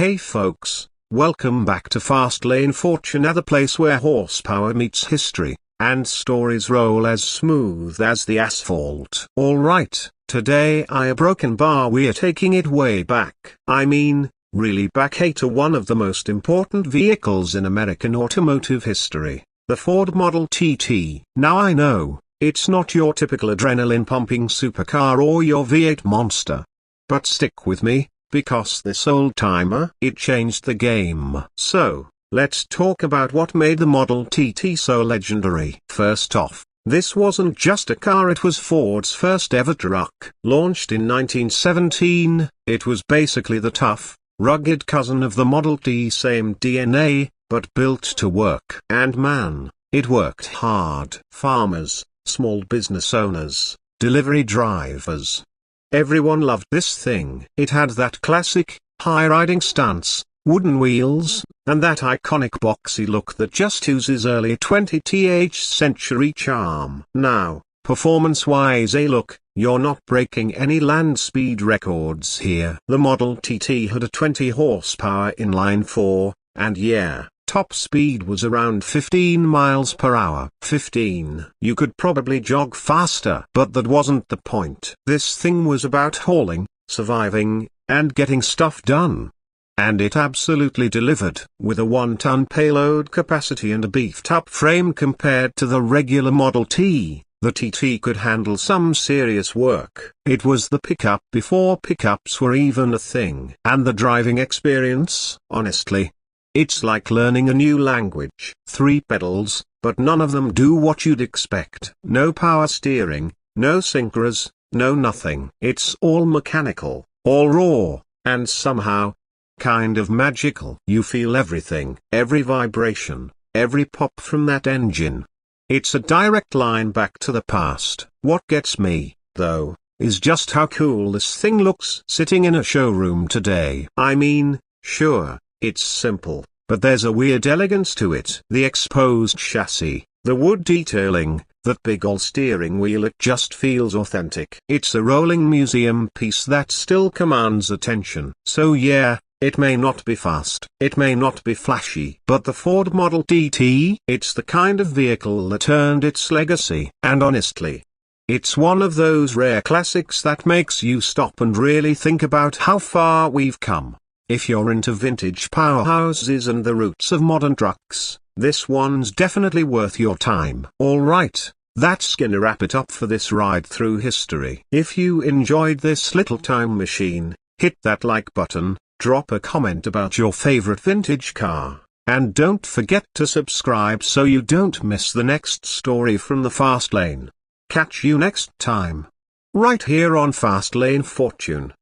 Hey folks, welcome back to Fast Lane Fortune, the place where horsepower meets history, and stories roll as smooth as the asphalt. Alright, today a broken bar, we're taking it way back. I mean, really back, to one of the most important vehicles in American automotive history, the Ford Model TT. Now I know, it's not your typical adrenaline-pumping supercar or your V8 monster. But stick with me, because this old-timer, it changed the game. So, let's talk about what made the Model TT so legendary. First off, this wasn't just a car, it was Ford's first ever truck. Launched in 1917, it was basically the tough, rugged cousin of the Model T, same DNA, but built to work. And man, it worked hard. Farmers, small business owners, delivery drivers, everyone loved this thing. It had that classic, high-riding stance, wooden wheels, and that iconic boxy look that just oozes early 20th century charm. Now, performance-wise, look, you're not breaking any land speed records here. The Model TT had a 20 horsepower inline-4, and yeah, top speed was around 15 miles per hour. 15. You could probably jog faster, but that wasn't the point. This thing was about hauling, surviving, and getting stuff done. And it absolutely delivered. With a 1-ton payload capacity and a beefed-up frame compared to the regular Model T, the TT could handle some serious work. It was the pickup before pickups were even a thing. And the driving experience, honestly, it's like learning a new language. 3 pedals, but none of them do what you'd expect. No power steering, no synchros, no nothing. It's all mechanical, all raw, and somehow, kind of magical. You feel everything, every vibration, every pop from that engine. It's a direct line back to the past. What gets me, though, is just how cool this thing looks sitting in a showroom today. I mean, sure, it's simple, but there's a weird elegance to it. The exposed chassis, the wood detailing, that big old steering wheel, it just feels authentic. It's a rolling museum piece that still commands attention. So yeah, it may not be fast, it may not be flashy, but the Ford Model TT, it's the kind of vehicle that earned its legacy. And honestly, it's one of those rare classics that makes you stop and really think about how far we've come. If you're into vintage powerhouses and the roots of modern trucks, this one's definitely worth your time. Alright, that's gonna wrap it up for this ride through history. If you enjoyed this little time machine, hit that like button, drop a comment about your favorite vintage car, and don't forget to subscribe so you don't miss the next story from the Fast Lane. Catch you next time, right here on Fast Lane Fortune.